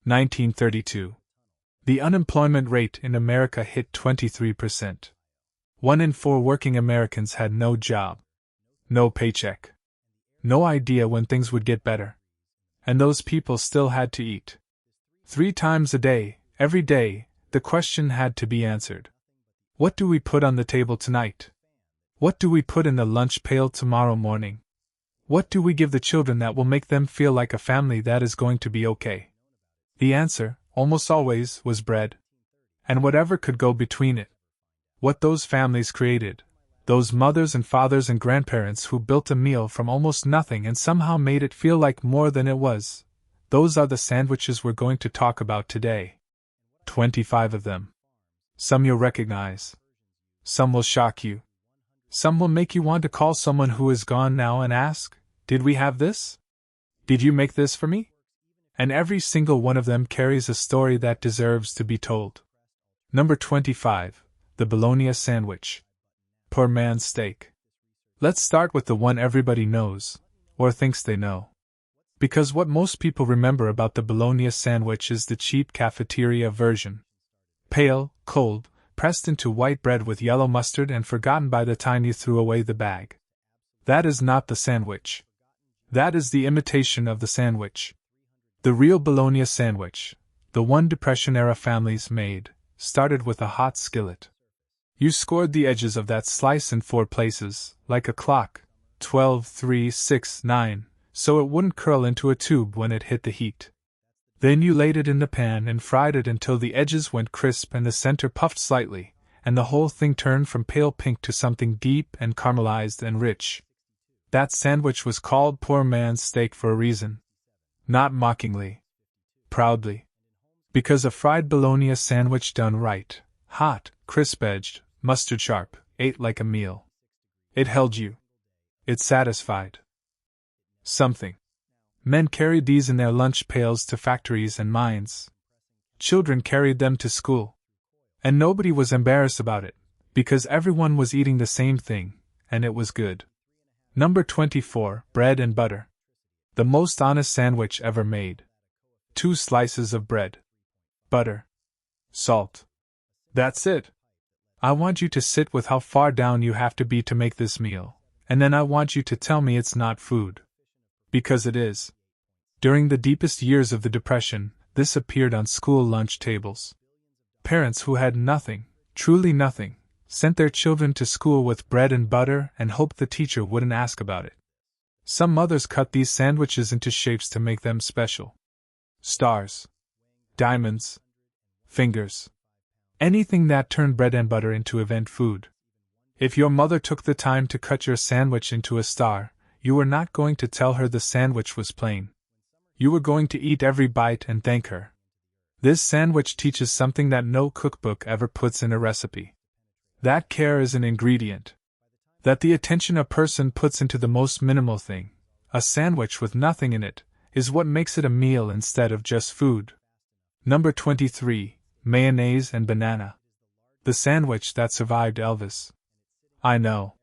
1932. The unemployment rate in America hit 23%. 1 in 4 working Americans had no job, no paycheck, no idea when things would get better. And those people still had to eat. 3 times a day, every day, the question had to be answered. What do we put on the table tonight? What do we put in the lunch pail tomorrow morning? What do we give the children that will make them feel like a family that is going to be okay? The answer, almost always, was bread. And whatever could go between it. What those families created, those mothers and fathers and grandparents who built a meal from almost nothing and somehow made it feel like more than it was, those are the sandwiches we're going to talk about today. 25 of them. Some you'll recognize. Some will shock you. Some will make you want to call someone who is gone now and ask, "Did we have this? Did you make this for me?" And every single one of them carries a story that deserves to be told. Number 25. The bologna sandwich. Poor man's steak. Let's start with the one everybody knows, or thinks they know. Because what most people remember about the bologna sandwich is the cheap cafeteria version. Pale, cold, pressed into white bread with yellow mustard and forgotten by the time you threw away the bag. That is not the sandwich. That is the imitation of the sandwich. The real bologna sandwich, the one Depression-era families made, started with a hot skillet. You scored the edges of that slice in 4 places, like a clock, 12, 3, 6, 9, so it wouldn't curl into a tube when it hit the heat. Then you laid it in the pan and fried it until the edges went crisp and the center puffed slightly, and the whole thing turned from pale pink to something deep and caramelized and rich. That sandwich was called poor man's steak for a reason. Not mockingly. Proudly. Because a fried bologna sandwich done right, hot, crisp-edged, mustard-sharp, ate like a meal. It held you. It satisfied. Something. Men carried these in their lunch pails to factories and mines. Children carried them to school. And nobody was embarrassed about it, because everyone was eating the same thing, and it was good. Number 24, bread and butter. The most honest sandwich ever made. 2 slices of bread. Butter. Salt. That's it. I want you to sit with how far down you have to be to make this meal, and then I want you to tell me it's not food. Because it is. During the deepest years of the Depression, this appeared on school lunch tables. Parents who had nothing, truly nothing, sent their children to school with bread and butter and hoped the teacher wouldn't ask about it. Some mothers cut these sandwiches into shapes to make them special. Stars. Diamonds. Fingers. Anything that turned bread and butter into event food. If your mother took the time to cut your sandwich into a star, you were not going to tell her the sandwich was plain. You were going to eat every bite and thank her. This sandwich teaches something that no cookbook ever puts in a recipe. That care is an ingredient. That the attention a person puts into the most minimal thing, a sandwich with nothing in it, is what makes it a meal instead of just food. Number 23. Mayonnaise and banana. The sandwich that survived Elvis. I know.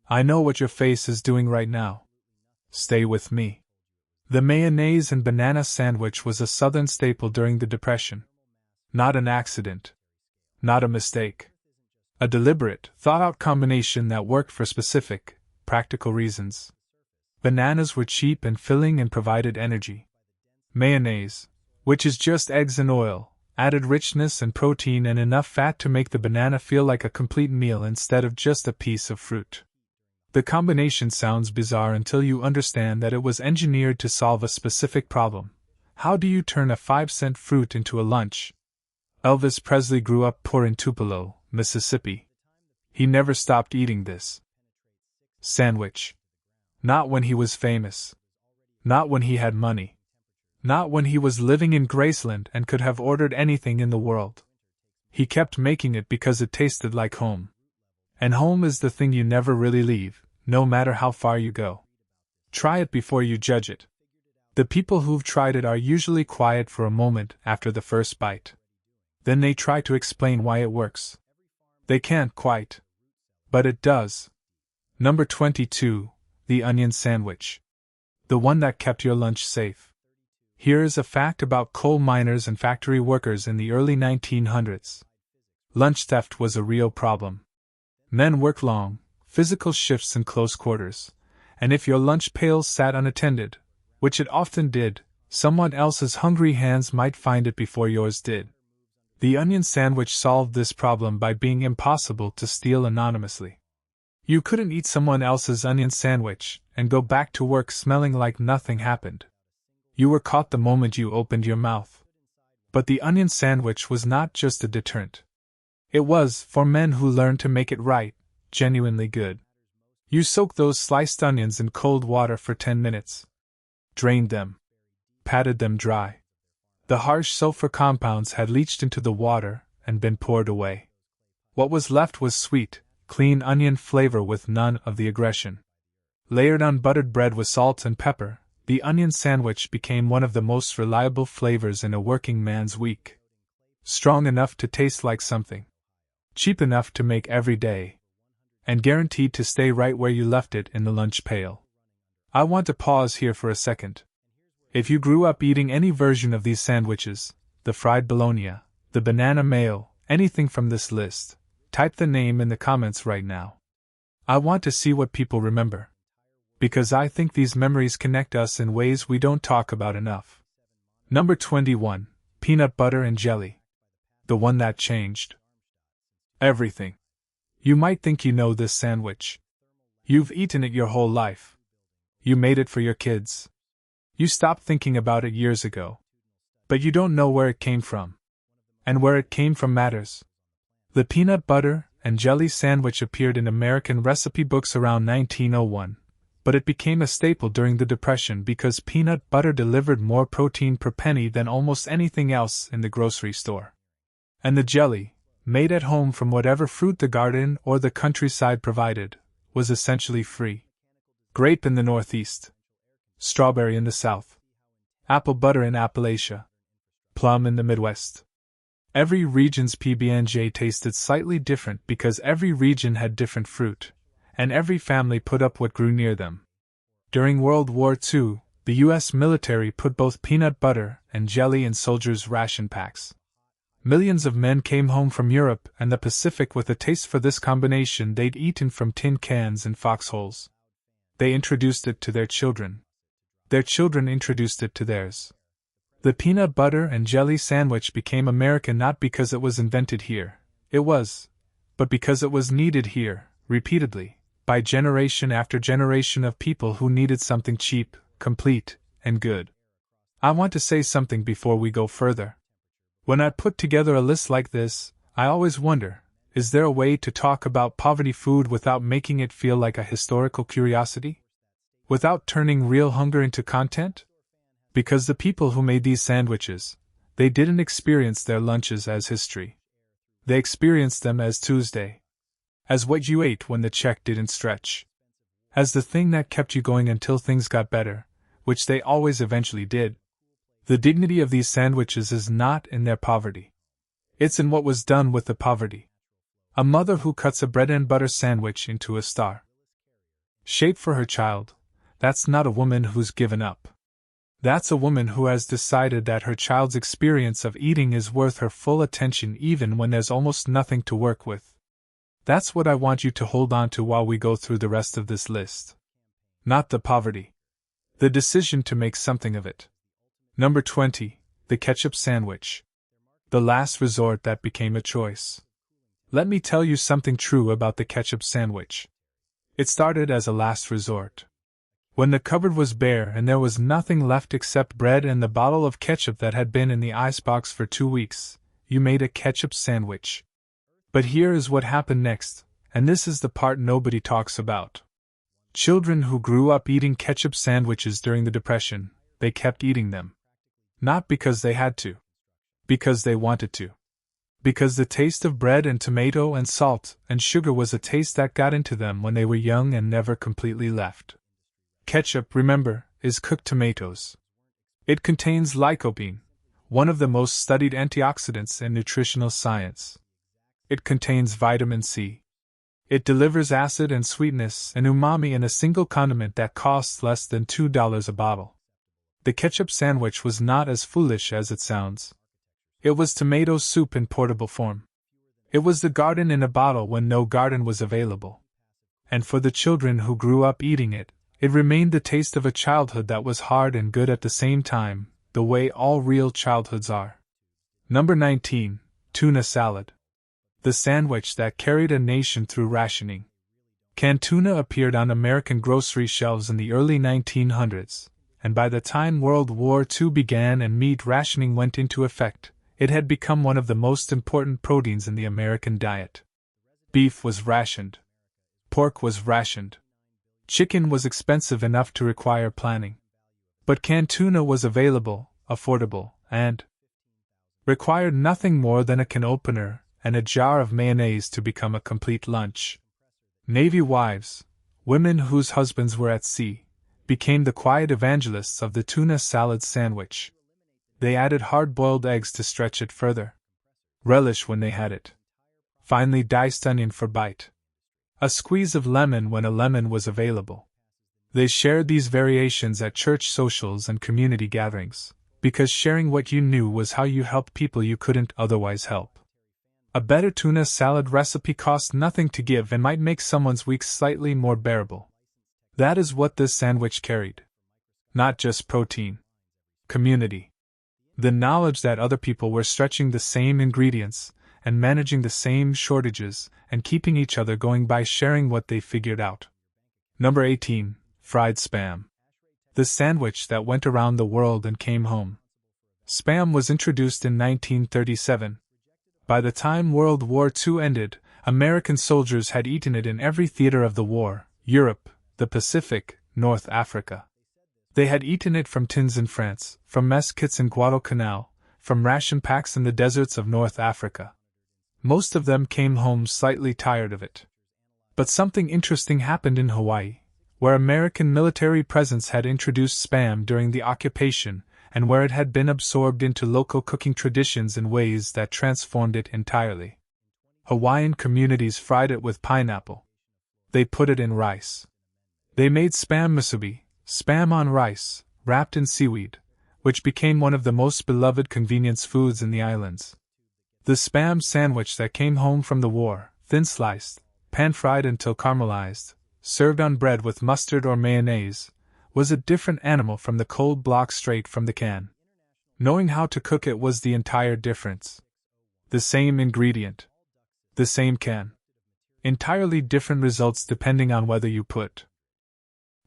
I know what your face is doing right now. Stay with me. The mayonnaise and banana sandwich was a Southern staple during the Depression. Not an accident. Not a mistake. A deliberate, thought-out combination that worked for specific, practical reasons. Bananas were cheap and filling and provided energy. Mayonnaise, which is just eggs and oil, added richness and protein and enough fat to make the banana feel like a complete meal instead of just a piece of fruit. The combination sounds bizarre until you understand that it was engineered to solve a specific problem. How do you turn a 5-cent fruit into a lunch? Elvis Presley grew up poor in Tupelo, Mississippi. He never stopped eating this sandwich. Not when he was famous. Not when he had money. Not when he was living in Graceland and could have ordered anything in the world. He kept making it because it tasted like home. And home is the thing you never really leave, no matter how far you go. Try it before you judge it. The people who've tried it are usually quiet for a moment after the first bite. Then they try to explain why it works. They can't quite. But it does. Number 22, the onion sandwich. The one that kept your lunch safe. Here is a fact about coal miners and factory workers in the early 1900s. Lunch theft was a real problem. Men worked long, physical shifts in close quarters, and if your lunch pail sat unattended, which it often did, someone else's hungry hands might find it before yours did. The onion sandwich solved this problem by being impossible to steal anonymously. You couldn't eat someone else's onion sandwich and go back to work smelling like nothing happened. You were caught the moment you opened your mouth. But the onion sandwich was not just a deterrent. It was, for men who learned to make it right, genuinely good. You soaked those sliced onions in cold water for 10 minutes. Drained them. Patted them dry. The harsh sulfur compounds had leached into the water and been poured away. What was left was sweet, clean onion flavor with none of the aggression. Layered on buttered bread with salt and pepper, the onion sandwich became one of the most reliable flavors in a working man's week. Strong enough to taste like something. Cheap enough to make every day. And guaranteed to stay right where you left it in the lunch pail. I want to pause here for a second. If you grew up eating any version of these sandwiches, the fried bologna, the banana mayo, anything from this list, type the name in the comments right now. I want to see what people remember. Because I think these memories connect us in ways we don't talk about enough. Number 21, peanut butter and jelly. The one that changed everything. You might think you know this sandwich. You've eaten it your whole life. You made it for your kids. You stopped thinking about it years ago. But you don't know where it came from. And where it came from matters. The peanut butter and jelly sandwich appeared in American recipe books around 1901, but it became a staple during the Depression because peanut butter delivered more protein per penny than almost anything else in the grocery store. And the jelly, made at home from whatever fruit the garden or the countryside provided, was essentially free. Grape in the Northeast. Strawberry in the South. Apple butter in Appalachia. Plum in the Midwest. Every region's PB&J tasted slightly different because every region had different fruit, and every family put up what grew near them. During World War II, the U.S. military put both peanut butter and jelly in soldiers' ration packs. Millions of men came home from Europe and the Pacific with a taste for this combination they'd eaten from tin cans and foxholes. They introduced it to their children. Their children introduced it to theirs. The peanut butter and jelly sandwich became American not because it was invented here, but because it was needed here, repeatedly, by generation after generation of people who needed something cheap, complete, and good. I want to say something before we go further. When I put together a list like this, I always wonder, is there a way to talk about poverty food without making it feel like a historical curiosity? Without turning real hunger into content? Because the people who made these sandwiches, they didn't experience their lunches as history. They experienced them as Tuesday. As what you ate when the check didn't stretch. As the thing that kept you going until things got better, which they always eventually did. The dignity of these sandwiches is not in their poverty. It's in what was done with the poverty. A mother who cuts a bread and butter sandwich into a star shape for her child, that's not a woman who's given up. That's a woman who has decided that her child's experience of eating is worth her full attention even when there's almost nothing to work with. That's what I want you to hold on to while we go through the rest of this list. Not the poverty. The decision to make something of it. Number 20, the ketchup sandwich. The last resort that became a choice. Let me tell you something true about the ketchup sandwich. It started as a last resort. When the cupboard was bare and there was nothing left except bread and the bottle of ketchup that had been in the icebox for 2 weeks, you made a ketchup sandwich. But here is what happened next, and this is the part nobody talks about. Children who grew up eating ketchup sandwiches during the Depression, they kept eating them. Not because they had to. Because they wanted to. Because the taste of bread and tomato and salt and sugar was a taste that got into them when they were young and never completely left. Ketchup, remember, is cooked tomatoes. It contains lycopene, one of the most studied antioxidants in nutritional science. It contains vitamin C. It delivers acid and sweetness and umami in a single condiment that costs less than $2 a bottle. The ketchup sandwich was not as foolish as it sounds. It was tomato soup in portable form. It was the garden in a bottle when no garden was available. And for the children who grew up eating it, it remained the taste of a childhood that was hard and good at the same time, the way all real childhoods are. Number 19, tuna salad. The sandwich that carried a nation through rationing. Canned tuna appeared on American grocery shelves in the early 1900s, and by the time World War II began and meat rationing went into effect, it had become one of the most important proteins in the American diet. Beef was rationed. Pork was rationed. Chicken was expensive enough to require planning. But canned tuna was available, affordable, and required nothing more than a can opener and a jar of mayonnaise to become a complete lunch. Navy wives, women whose husbands were at sea, became the quiet evangelists of the tuna salad sandwich. They added hard-boiled eggs to stretch it further. Relish when they had it. Finely diced onion for bite. A squeeze of lemon when a lemon was available. They shared these variations at church socials and community gatherings, because sharing what you knew was how you helped people you couldn't otherwise help. A better tuna salad recipe cost nothing to give and might make someone's week slightly more bearable. That is what this sandwich carried. Not just protein. Community. The knowledge that other people were stretching the same ingredients, and managing the same shortages, and keeping each other going by sharing what they figured out. Number 18, fried Spam. The sandwich that went around the world and came home. Spam was introduced in 1937. By the time World War II ended, American soldiers had eaten it in every theater of the war: Europe, the Pacific, North Africa. They had eaten it from tins in France, from mess kits in Guadalcanal, from ration packs in the deserts of North Africa. Most of them came home slightly tired of it. But something interesting happened in Hawaii, where American military presence had introduced Spam during the occupation, and where it had been absorbed into local cooking traditions in ways that transformed it entirely. Hawaiian communities fried it with pineapple. They put it in rice. They made Spam musubi, Spam on rice, wrapped in seaweed, which became one of the most beloved convenience foods in the islands. The Spam sandwich that came home from the war, thin-sliced, pan-fried until caramelized, served on bread with mustard or mayonnaise, was a different animal from the cold block straight from the can. Knowing how to cook it was the entire difference. The same ingredient. The same can. Entirely different results depending on whether you put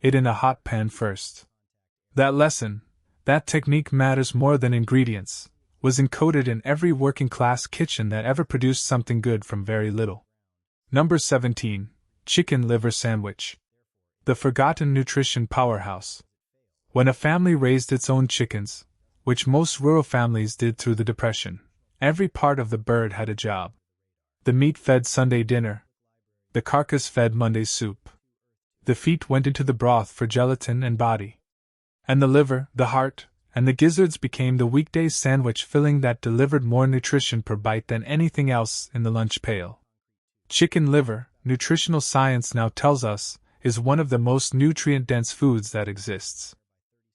it in a hot pan first. That lesson, that technique matters more than ingredients, was encoded in every working-class kitchen that ever produced something good from very little. Number 17, chicken liver sandwich. The forgotten nutrition powerhouse. When a family raised its own chickens, which most rural families did through the Depression, every part of the bird had a job. The meat fed Sunday dinner. The carcass fed Monday's soup. The feet went into the broth for gelatin and body. And the liver, the heart, and the gizzards became the weekday sandwich filling that delivered more nutrition per bite than anything else in the lunch pail. Chicken liver, nutritional science now tells us, is one of the most nutrient-dense foods that exists.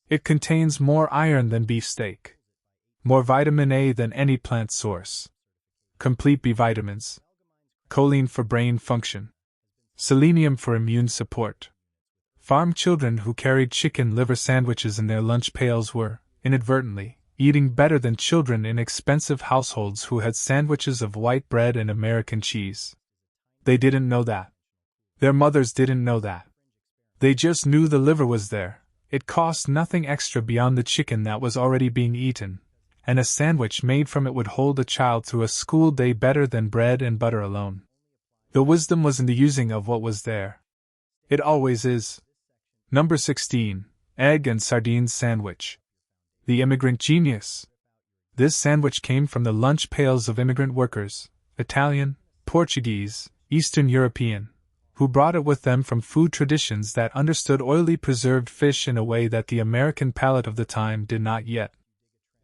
It contains more iron than beefsteak, more vitamin A than any plant source, complete B vitamins, choline for brain function, selenium for immune support. Farm children who carried chicken liver sandwiches in their lunch pails were, inadvertently, eating better than children in expensive households who had sandwiches of white bread and American cheese. They didn't know that. Their mothers didn't know that. They just knew the liver was there. It cost nothing extra beyond the chicken that was already being eaten, and a sandwich made from it would hold a child through a school day better than bread and butter alone. The wisdom was in the using of what was there. It always is. Number 16, egg and sardines sandwich. The immigrant genius. This sandwich came from the lunch pails of immigrant workers, Italian, Portuguese, Eastern European, who brought it with them from food traditions that understood oily preserved fish in a way that the American palate of the time did not yet.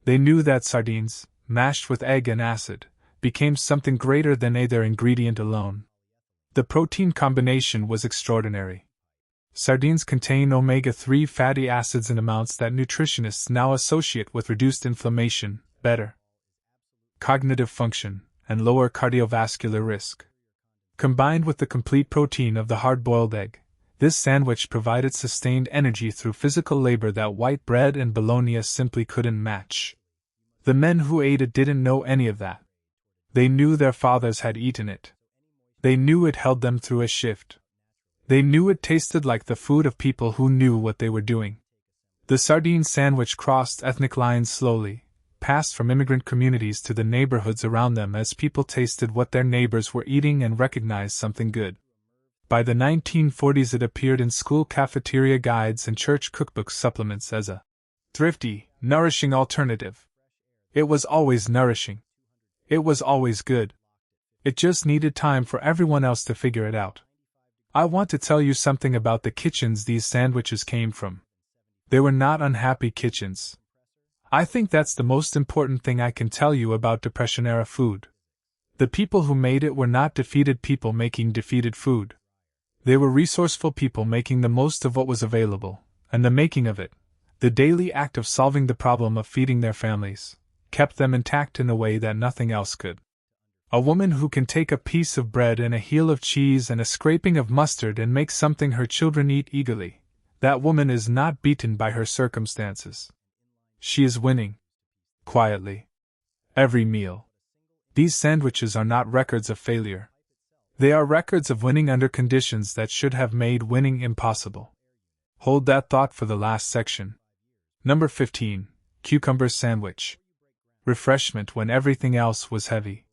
They knew that sardines, mashed with egg and acid, became something greater than either ingredient alone. The protein combination was extraordinary. Sardines contain omega-3 fatty acids in amounts that nutritionists now associate with reduced inflammation, better cognitive function, and lower cardiovascular risk. Combined with the complete protein of the hard-boiled egg, this sandwich provided sustained energy through physical labor that white bread and bologna simply couldn't match. The men who ate it didn't know any of that. They knew their fathers had eaten it. They knew it held them through a shift. They knew it tasted like the food of people who knew what they were doing. The sardine sandwich crossed ethnic lines slowly, passed from immigrant communities to the neighborhoods around them as people tasted what their neighbors were eating and recognized something good. By the 1940s, it appeared in school cafeteria guides and church cookbook supplements as a thrifty, nourishing alternative. It was always nourishing. It was always good. It just needed time for everyone else to figure it out. I want to tell you something about the kitchens these sandwiches came from. They were not unhappy kitchens. I think that's the most important thing I can tell you about Depression-era food. The people who made it were not defeated people making defeated food. They were resourceful people making the most of what was available, and the making of it, the daily act of solving the problem of feeding their families, kept them intact in a way that nothing else could. A woman who can take a piece of bread and a heel of cheese and a scraping of mustard and make something her children eat eagerly, that woman is not beaten by her circumstances. She is winning. Quietly. Every meal. These sandwiches are not records of failure. They are records of winning under conditions that should have made winning impossible. Hold that thought for the last section. Number 15. Cucumber sandwich. Refreshment when everything else was heavy.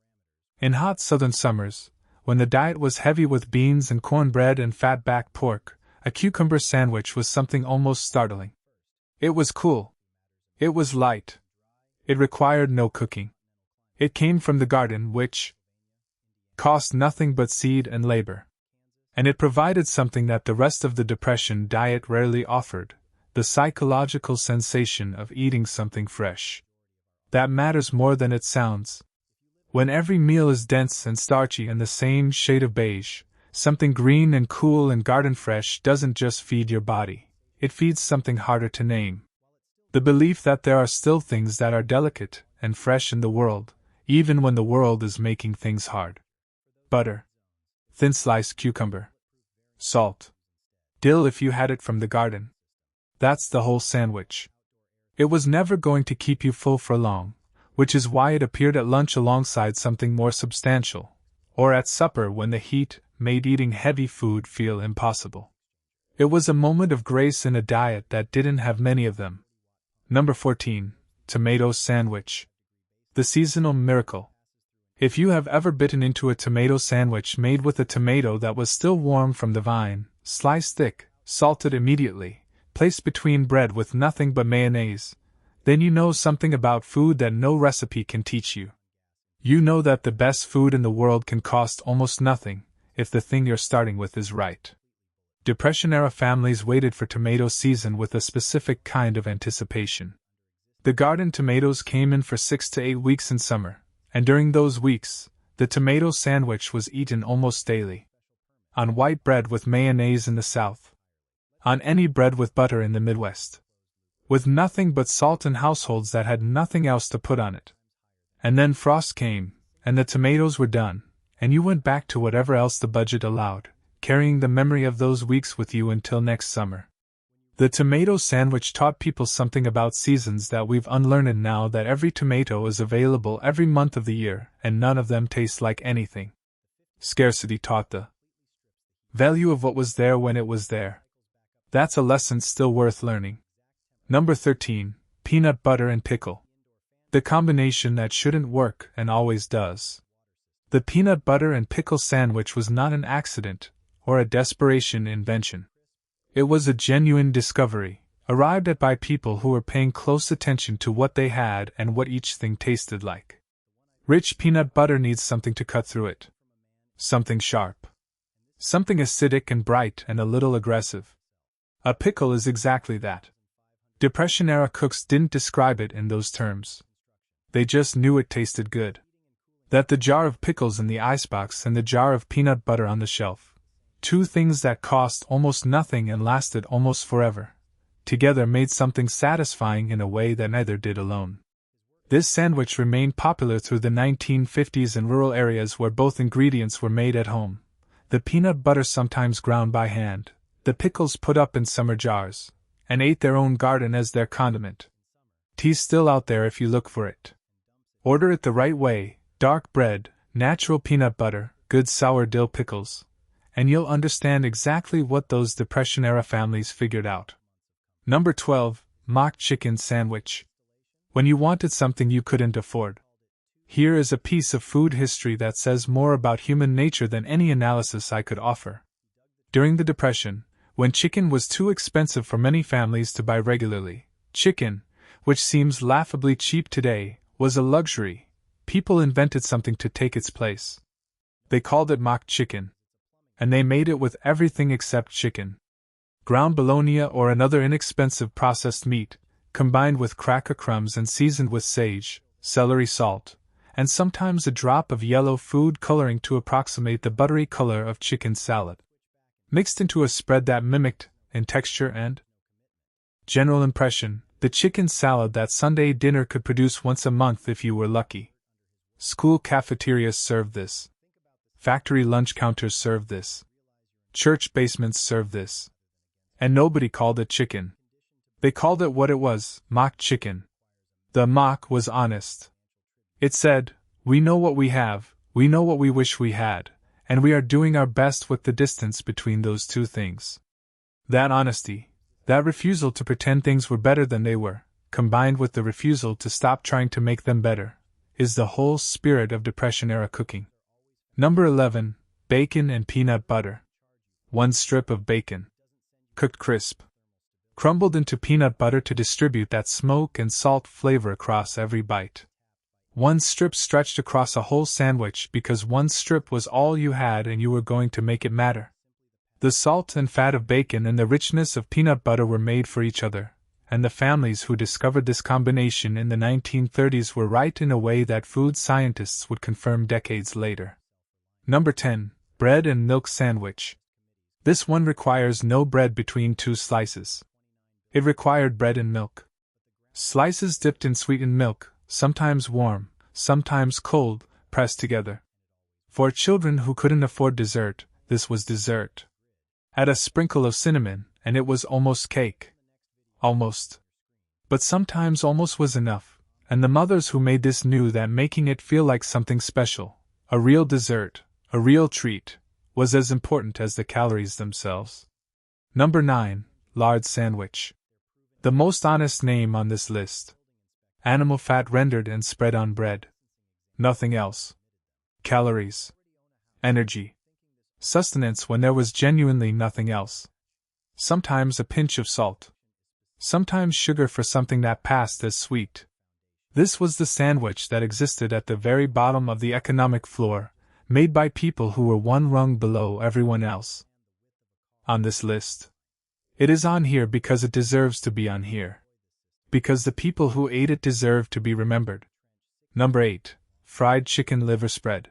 In hot southern summers, when the diet was heavy with beans and cornbread and fatback pork, a cucumber sandwich was something almost startling. It was cool. It was light. It required no cooking. It came from the garden, which cost nothing but seed and labor. And it provided something that the rest of the Depression diet rarely offered, the psychological sensation of eating something fresh. That matters more than it sounds. When every meal is dense and starchy and the same shade of beige, something green and cool and garden fresh doesn't just feed your body, it feeds something harder to name. The belief that there are still things that are delicate and fresh in the world, even when the world is making things hard. Butter. Thin sliced cucumber. Salt. Dill if you had it from the garden. That's the whole sandwich. It was never going to keep you full for long, which is why it appeared at lunch alongside something more substantial, or at supper when the heat made eating heavy food feel impossible. It was a moment of grace in a diet that didn't have many of them. Number 14. Tomato sandwich. The seasonal miracle. If you have ever bitten into a tomato sandwich made with a tomato that was still warm from the vine, sliced thick, salted immediately, placed between bread with nothing but mayonnaise, then you know something about food that no recipe can teach you. You know that the best food in the world can cost almost nothing, if the thing you're starting with is right. Depression-era families waited for tomato season with a specific kind of anticipation. The garden tomatoes came in for 6 to 8 weeks in summer, and during those weeks, the tomato sandwich was eaten almost daily. On white bread with mayonnaise in the South. On any bread with butter in the Midwest. With nothing but salt in households that had nothing else to put on it. And then frost came, and the tomatoes were done, and you went back to whatever else the budget allowed, carrying the memory of those weeks with you until next summer. The tomato sandwich taught people something about seasons that we've unlearned now, that every tomato is available every month of the year, and none of them taste like anything. Scarcity taught the value of what was there when it was there. That's a lesson still worth learning. Number 13. Peanut butter and pickle. The combination that shouldn't work and always does. The peanut butter and pickle sandwich was not an accident, or a desperation invention. It was a genuine discovery, arrived at by people who were paying close attention to what they had and what each thing tasted like. Rich peanut butter needs something to cut through it. Something sharp. Something acidic and bright and a little aggressive. A pickle is exactly that. Depression-era cooks didn't describe it in those terms. They just knew it tasted good. That the jar of pickles in the icebox and the jar of peanut butter on the shelf, Two things that cost almost nothing and lasted almost forever, together made something satisfying in a way that neither did alone. This sandwich remained popular through the 1950s in rural areas where both ingredients were made at home. The peanut butter sometimes ground by hand, the pickles put up in summer jars, and ate their own garden as their condiment. Tea's still out there if you look for it. Order it the right way: dark bread, natural peanut butter, good sour dill pickles, and you'll understand exactly what those Depression-era families figured out. Number 12, mock chicken sandwich. When you wanted something you couldn't afford. Here is a piece of food history that says more about human nature than any analysis I could offer. During the Depression, when chicken was too expensive for many families to buy regularly, chicken, which seems laughably cheap today, was a luxury. People invented something to take its place. They called it mock chicken. And they made it with everything except chicken. Ground bologna or another inexpensive processed meat, combined with cracker crumbs and seasoned with sage, celery salt, and sometimes a drop of yellow food coloring to approximate the buttery color of chicken salad. Mixed into a spread that mimicked, in texture and general impression, the chicken salad that Sunday dinner could produce once a month if you were lucky. School cafeterias served this. Factory lunch counters served this. Church basements served this. And nobody called it chicken. They called it what it was: mock chicken. The mock was honest. It said, "We know what we have, we know what we wish we had, and we are doing our best with the distance between those two things." That honesty, that refusal to pretend things were better than they were, combined with the refusal to stop trying to make them better, is the whole spirit of Depression-era cooking. Number 11, bacon and peanut butter. One strip of bacon. Cooked crisp. Crumbled into peanut butter to distribute that smoke and salt flavor across every bite. One strip stretched across a whole sandwich because one strip was all you had and you were going to make it matter. The salt and fat of bacon and the richness of peanut butter were made for each other, and the families who discovered this combination in the 1930s were right in a way that food scientists would confirm decades later. Number 10, bread and milk sandwich. This one requires no bread between two slices. It required bread and milk. Slices dipped in sweetened milk, sometimes warm, sometimes cold, pressed together. For children who couldn't afford dessert, this was dessert. Add a sprinkle of cinnamon, and it was almost cake. Almost. But sometimes almost was enough, and the mothers who made this knew that making it feel like something special, a real dessert, a real treat, was as important as the calories themselves. Number 9, lard sandwich. The most honest name on this list. Animal fat rendered and spread on bread. Nothing else. Calories. Energy. Sustenance when there was genuinely nothing else. Sometimes a pinch of salt. Sometimes sugar for something that passed as sweet. This was the sandwich that existed at the very bottom of the economic floor, made by people who were one rung below everyone else. On this list. It is on here because it deserves to be on here. Because the people who ate it deserve to be remembered. Number 8, fried chicken liver spread.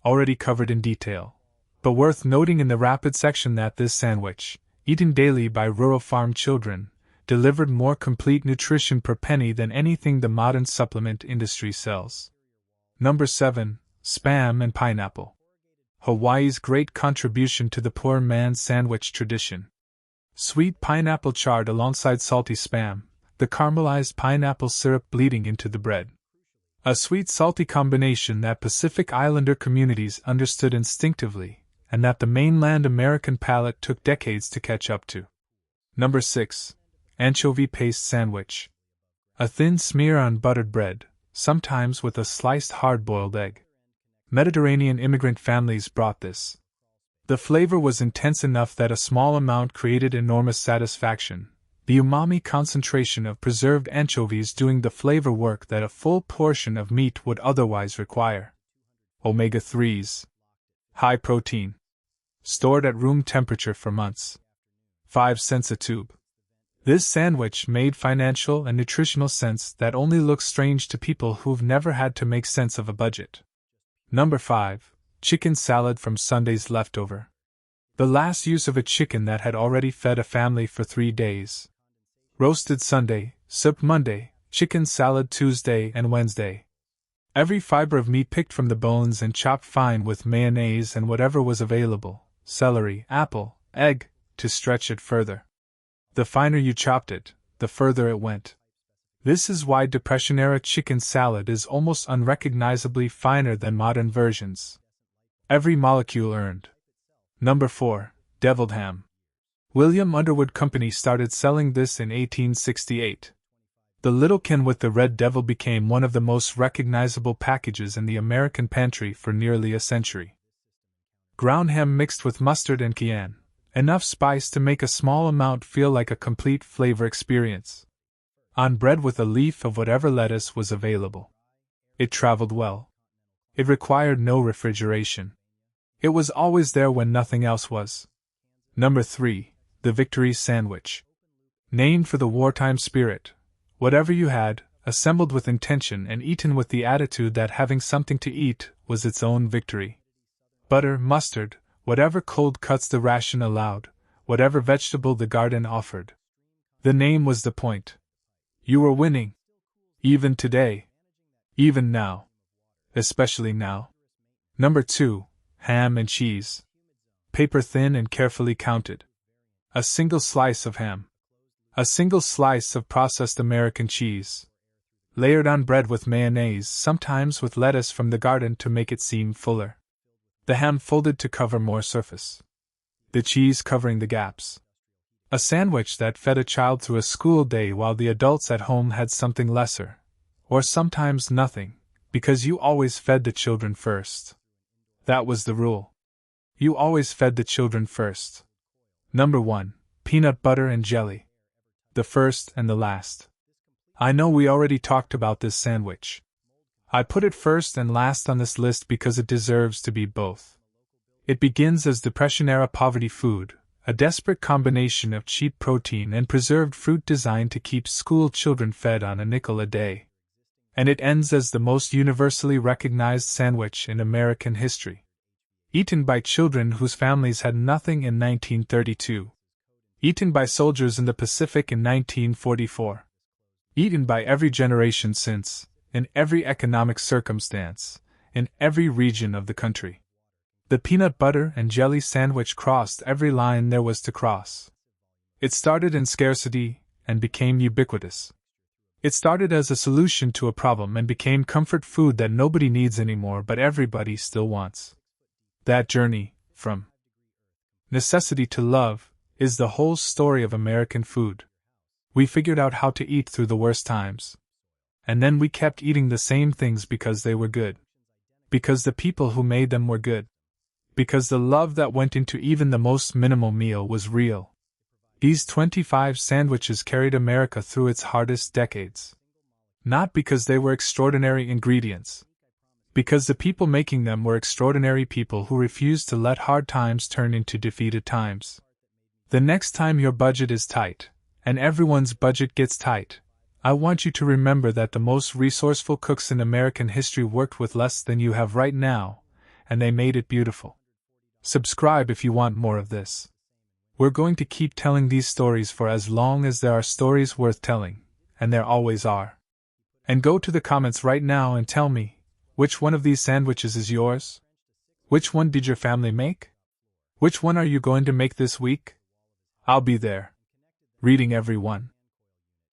Already covered in detail, but worth noting in the rapid section that this sandwich, eaten daily by rural farm children, delivered more complete nutrition per penny than anything the modern supplement industry sells. Number 7, Spam and pineapple. Hawaii's great contribution to the poor man's sandwich tradition. Sweet pineapple charred alongside salty spam, the caramelized pineapple syrup bleeding into the bread. A sweet-salty combination that Pacific Islander communities understood instinctively, and that the mainland American palate took decades to catch up to. Number 6, anchovy paste sandwich. A thin smear on buttered bread, sometimes with a sliced hard-boiled egg. Mediterranean immigrant families brought this. The flavor was intense enough that a small amount created enormous satisfaction, the umami concentration of preserved anchovies doing the flavor work that a full portion of meat would otherwise require. Omega-3s. High protein. Stored at room temperature for months. 5 cents a tube. This sandwich made financial and nutritional sense that only looks strange to people who've never had to make sense of a budget. Number 5, chicken salad from Sunday's leftover. The last use of a chicken that had already fed a family for 3 days. Roasted Sunday, soup Monday, chicken salad Tuesday and Wednesday. Every fiber of meat picked from the bones and chopped fine with mayonnaise and whatever was available, celery, apple, egg, to stretch it further. The finer you chopped it, the further it went. This is why Depression-era chicken salad is almost unrecognizably finer than modern versions. Every molecule earned. Number 4. Deviled ham. William Underwood Company started selling this in 1868. The little can with the red devil became one of the most recognizable packages in the American pantry for nearly a century. Ground ham mixed with mustard and cayenne, enough spice to make a small amount feel like a complete flavor experience. On bread with a leaf of whatever lettuce was available. It traveled well. It required no refrigeration. It was always there when nothing else was. Number 3. The Victory Sandwich. Named for the wartime spirit. Whatever you had, assembled with intention and eaten with the attitude that having something to eat was its own victory. Butter, mustard, whatever cold cuts the ration allowed, whatever vegetable the garden offered. The name was the point. You were winning. Even today. Even now. Especially now. Number 2. Ham and cheese. Paper thin and carefully counted. A single slice of ham. A single slice of processed American cheese. Layered on bread with mayonnaise, sometimes with lettuce from the garden to make it seem fuller. The ham folded to cover more surface. The cheese covering the gaps. A sandwich that fed a child through a school day while the adults at home had something lesser. Or sometimes nothing, because you always fed the children first. That was the rule. You always fed the children first. Number 1. Peanut butter and jelly. The first and the last. I know we already talked about this sandwich. I put it first and last on this list because it deserves to be both. It begins as Depression-era poverty food, a desperate combination of cheap protein and preserved fruit designed to keep school children fed on a nickel a day. And it ends as the most universally recognized sandwich in American history. Eaten by children whose families had nothing in 1932. Eaten by soldiers in the Pacific in 1944. Eaten by every generation since, in every economic circumstance, in every region of the country. The peanut butter and jelly sandwich crossed every line there was to cross. It started in scarcity and became ubiquitous. It started as a solution to a problem and became comfort food that nobody needs anymore but everybody still wants. That journey, from necessity to love, is the whole story of American food. We figured out how to eat through the worst times. And then we kept eating the same things because they were good. Because the people who made them were good. Because the love that went into even the most minimal meal was real. These 25 sandwiches carried America through its hardest decades. Not because they were extraordinary ingredients. Because the people making them were extraordinary people who refused to let hard times turn into defeated times. The next time your budget is tight, and everyone's budget gets tight, I want you to remember that the most resourceful cooks in American history worked with less than you have right now, and they made it beautiful. Subscribe if you want more of this. We're going to keep telling these stories for as long as there are stories worth telling, and there always are. And go to the comments right now and tell me, which one of these sandwiches is yours? Which one did your family make? Which one are you going to make this week? I'll be there. Reading every one.